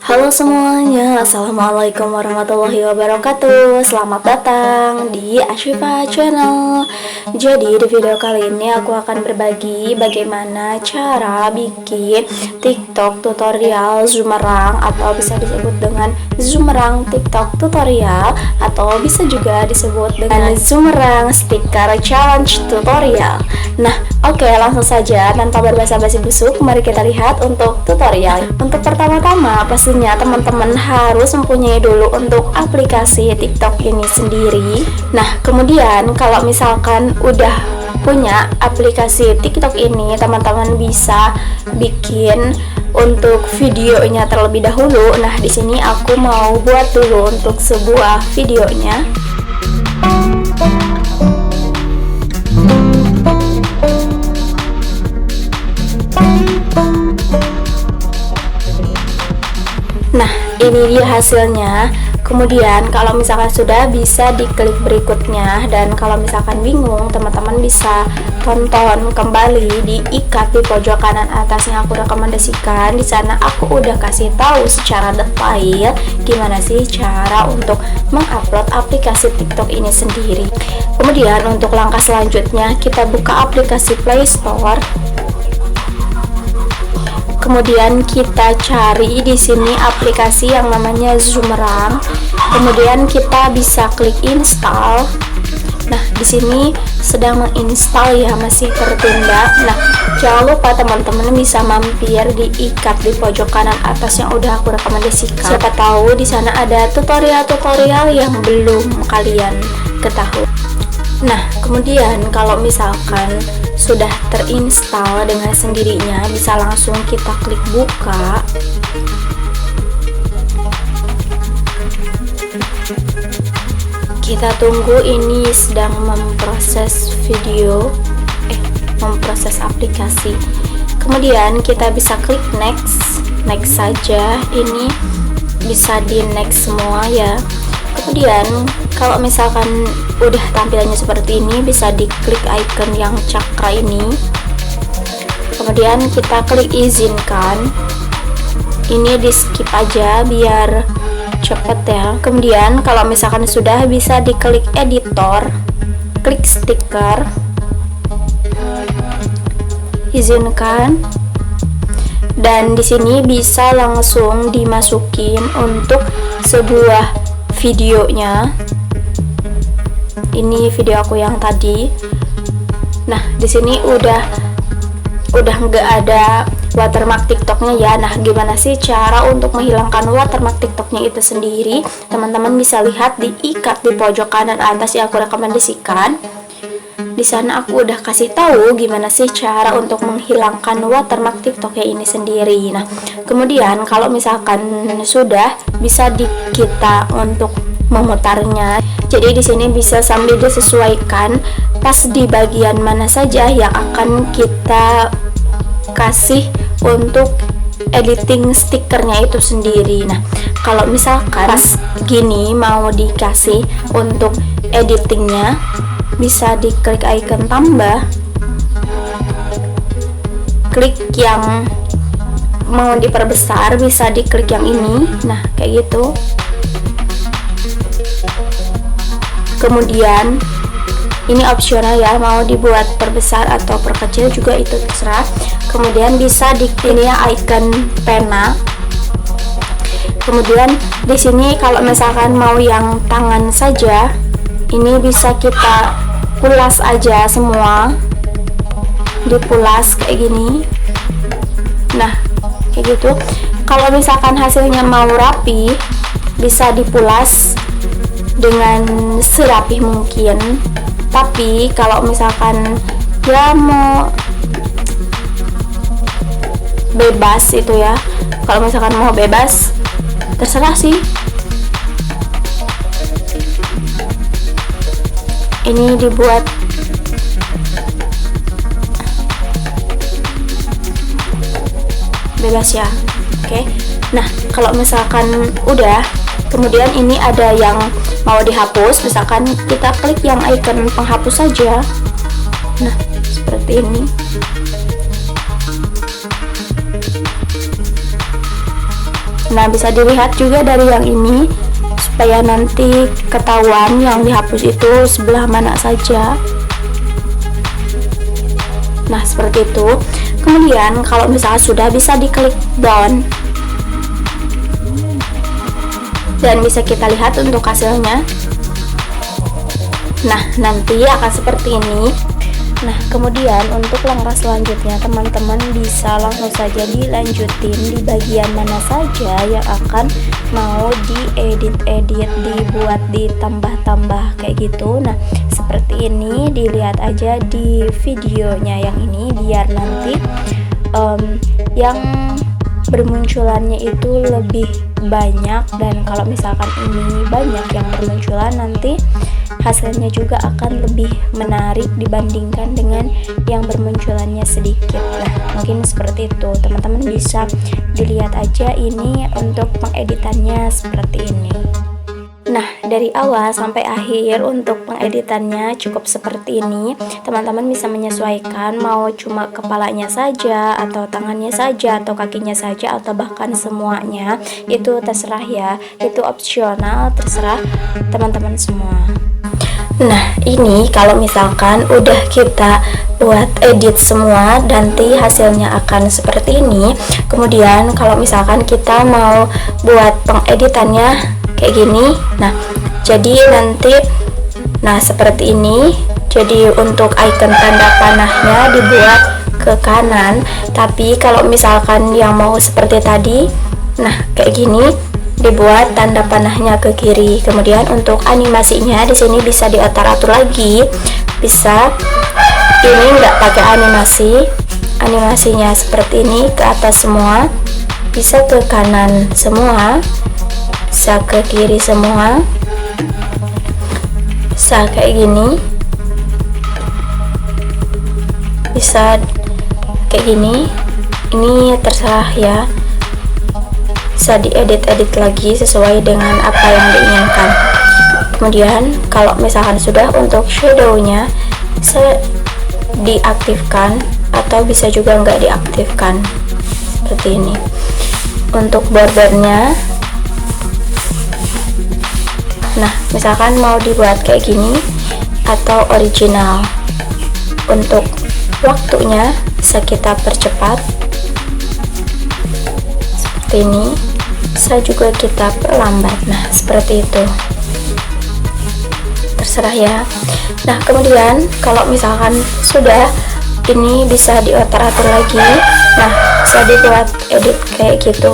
Halo semuanya, Assalamualaikum warahmatullahi wabarakatuh. Selamat datang di Ashifa Channel. Jadi di video kali ini aku akan berbagi bagaimana cara bikin TikTok tutorial Zoomerang, atau bisa disebut dengan Zoomerang TikTok tutorial, atau bisa juga disebut dengan Zoomerang Sticker Challenge tutorial. Nah, oke, langsung saja tanpa berbasa-basi busuk, mari kita lihat untuk tutorial. Untuk pertama-tama pastinya teman-teman harus mempunyai dulu untuk aplikasi TikTok ini sendiri. Nah, kemudian kalau misalkan udah punya aplikasi TikTok ini, teman-teman bisa bikin untuk videonya terlebih dahulu. Nah, di sini aku mau buat dulu untuk sebuah videonya. Nah, ini dia hasilnya. Kemudian kalau misalkan sudah, bisa diklik berikutnya, dan kalau misalkan bingung, teman-teman bisa tonton kembali diikat di pojok kanan atas yang aku rekomendasikan. Di sana aku udah kasih tahu secara detail gimana sih cara untuk mengupload aplikasi TikTok ini sendiri. Kemudian untuk langkah selanjutnya, kita buka aplikasi Play Store. Kemudian kita cari di sini aplikasi yang namanya Zoomerang. Kemudian kita bisa klik install. Nah, di sini sedang menginstal ya, masih tertunda. Nah, jangan lupa teman-teman bisa mampir diikat di pojok kanan atas yang udah aku rekomendasikan. Siapa tahu di sana ada tutorial-tutorial yang belum kalian ketahui. Nah, kemudian kalau misalkan sudah terinstall dengan sendirinya, bisa langsung kita klik buka. Kita tunggu, ini sedang memproses memproses aplikasi. Kemudian kita bisa klik next saja. Ini bisa di next semua ya. Kemudian kalau misalkan udah tampilannya seperti ini, bisa diklik icon yang cakra ini. Kemudian kita klik izinkan. Ini di skip aja biar cepet ya. Kemudian kalau misalkan sudah, bisa diklik editor, klik stiker, izinkan. Dan di sini bisa langsung dimasukin untuk sebuah videonya. Ini video aku yang tadi. Nah, di sini udah nggak ada watermark TikToknya ya. Nah, gimana sih cara untuk menghilangkan watermark TikToknya itu sendiri? Teman-teman bisa lihat diikat di pojok kanan atas yang aku rekomendasikan. Di sana aku udah kasih tahu gimana sih cara untuk menghilangkan watermark TikToknya ini sendiri. Nah, kemudian kalau misalkan sudah, bisa kita untuk memutarnya. Jadi di sini bisa sambil disesuaikan pas di bagian mana saja yang akan kita kasih untuk editing stikernya itu sendiri. Nah, kalau misalkan pas gini mau dikasih untuk editingnya, bisa diklik icon tambah, klik yang mau diperbesar, bisa diklik yang ini. Nah, kayak gitu. Kemudian ini opsional ya, mau dibuat perbesar atau perkecil juga itu terserah. Kemudian bisa diklik ya icon pena. Kemudian di sini kalau misalkan mau yang tangan saja, ini bisa kita pulas aja semua, dipulas kayak gini. Nah, kayak gitu. Kalau misalkan hasilnya mau rapi, bisa dipulas dengan serapih mungkin. Tapi kalau misalkan ya mau bebas itu ya, kalau misalkan mau bebas, terserah sih. Ini dibuat bebas ya. Oke. Nah, kalau misalkan udah, kemudian ini ada yang mau dihapus, misalkan kita klik yang icon penghapus saja. Nah, seperti ini. Nah, bisa dilihat juga dari yang ini supaya nanti ketahuan yang dihapus itu sebelah mana saja. Nah, seperti itu. Kemudian kalau misalnya sudah, bisa diklik down dan bisa kita lihat untuk hasilnya. Nah, nanti akan seperti ini. Nah, kemudian untuk langkah selanjutnya, teman-teman bisa langsung saja dilanjutin di bagian mana saja yang akan mau diedit-edit, dibuat, ditambah-tambah kayak gitu. Nah, seperti ini, dilihat aja di videonya yang ini biar nanti yang bermunculannya itu lebih banyak, dan kalau misalkan ini banyak yang bermunculan, nanti hasilnya juga akan lebih menarik dibandingkan dengan yang bermunculannya sedikit. Nah, mungkin seperti itu, teman-teman bisa dilihat aja ini untuk pengeditannya seperti ini. Nah, dari awal sampai akhir untuk pengeditannya cukup seperti ini. Teman-teman bisa menyesuaikan mau cuma kepalanya saja, atau tangannya saja, atau kakinya saja, atau bahkan semuanya. Itu terserah ya, itu opsional, terserah teman-teman semua. Nah, ini kalau misalkan udah kita buat edit semua, nanti hasilnya akan seperti ini. Kemudian kalau misalkan kita mau buat pengeditannya kayak gini, nah jadi nanti seperti ini. Jadi untuk icon tanda panahnya dibuat ke kanan, tapi kalau misalkan yang mau seperti tadi, nah kayak gini, dibuat tanda panahnya ke kiri. Kemudian untuk animasinya di sini bisa diatur-atur lagi, bisa ini nggak pakai animasinya seperti ini, ke atas semua, bisa ke kanan semua, bisa ke kiri semua, bisa kayak gini, bisa kayak gini. Ini terserah ya, bisa diedit-edit lagi sesuai dengan apa yang diinginkan. Kemudian kalau misalkan sudah, untuk shadownya bisa diaktifkan atau bisa juga nggak diaktifkan seperti ini. Untuk bordernya, nah misalkan mau dibuat kayak gini atau original. Untuk waktunya bisa kita percepat seperti ini, bisa juga kita perlambat. Nah seperti itu, terserah ya. Nah kemudian kalau misalkan sudah, ini bisa diatur-atur lagi. Nah bisa dibuat edit kayak gitu.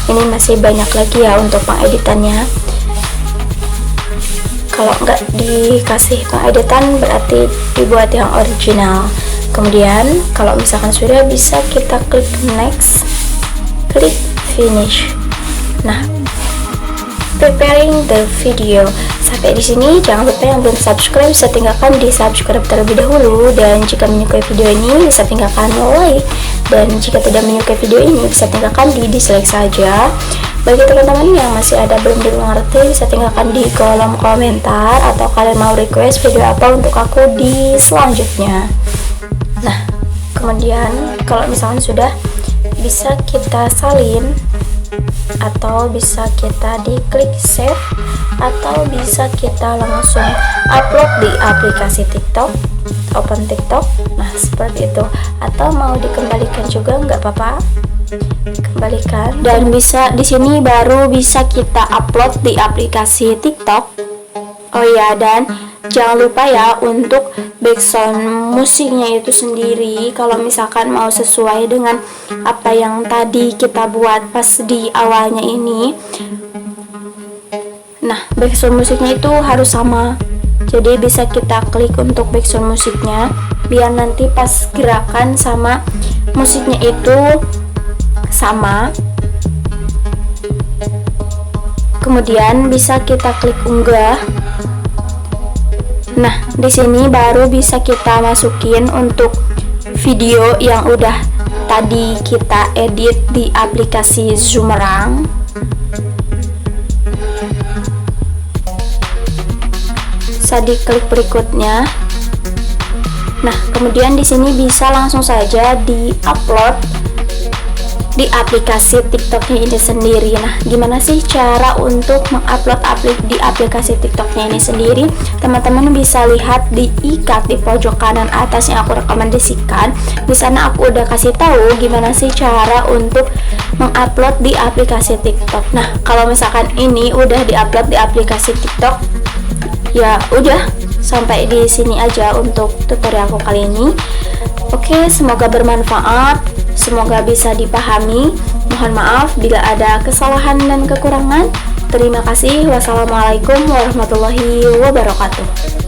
Ini masih banyak lagi ya untuk pengeditannya. Kalau nggak dikasih pengeditan berarti dibuat yang original. Kemudian kalau misalkan sudah, bisa kita klik next, klik finish. Nah, preparing the video. Sampai di sini, jangan lupa yang belum subscribe bisa tinggalkan di subscribe terlebih dahulu, dan jika menyukai video ini bisa tinggalkan like, dan jika tidak menyukai video ini bisa tinggalkan di dislike saja. Bagi teman-teman yang masih ada belum mengerti, bisa tinggalkan di kolom komentar, atau kalian mau request video apa untuk aku di selanjutnya. Nah kemudian kalau misalkan sudah, bisa kita salin, atau bisa kita diklik save, atau bisa kita langsung upload di aplikasi TikTok, open TikTok. Nah seperti itu, atau mau dikembalikan juga nggak apa-apa, kembalikan. Dan bisa di sini baru bisa kita upload di aplikasi TikTok. Oh ya, dan jangan lupa ya untuk background musiknya itu sendiri, kalau misalkan mau sesuai dengan apa yang tadi kita buat pas di awalnya ini. Nah background musiknya itu harus sama, jadi bisa kita klik untuk background musiknya biar nanti pas gerakan sama musiknya itu sama. Kemudian bisa kita klik unggah. Nah di sini baru bisa kita masukin untuk video yang udah tadi kita edit di aplikasi Zoomerang. Bisa diklik berikutnya. Nah kemudian di sini bisa langsung saja di-upload di aplikasi TikToknya ini sendiri. Nah, gimana sih cara untuk mengupload di aplikasi TikToknya ini sendiri? Teman-teman bisa lihat di ikat di pojok kanan atas yang aku rekomendasikan. Di sana aku udah kasih tahu gimana sih cara untuk mengupload di aplikasi TikTok. Nah, kalau misalkan ini udah diupload di aplikasi TikTok, ya udah sampai di sini aja untuk tutorialku kali ini. Oke, semoga bermanfaat, semoga bisa dipahami. Mohon maaf bila ada kesalahan dan kekurangan. Terima kasih. Wassalamualaikum warahmatullahi wabarakatuh.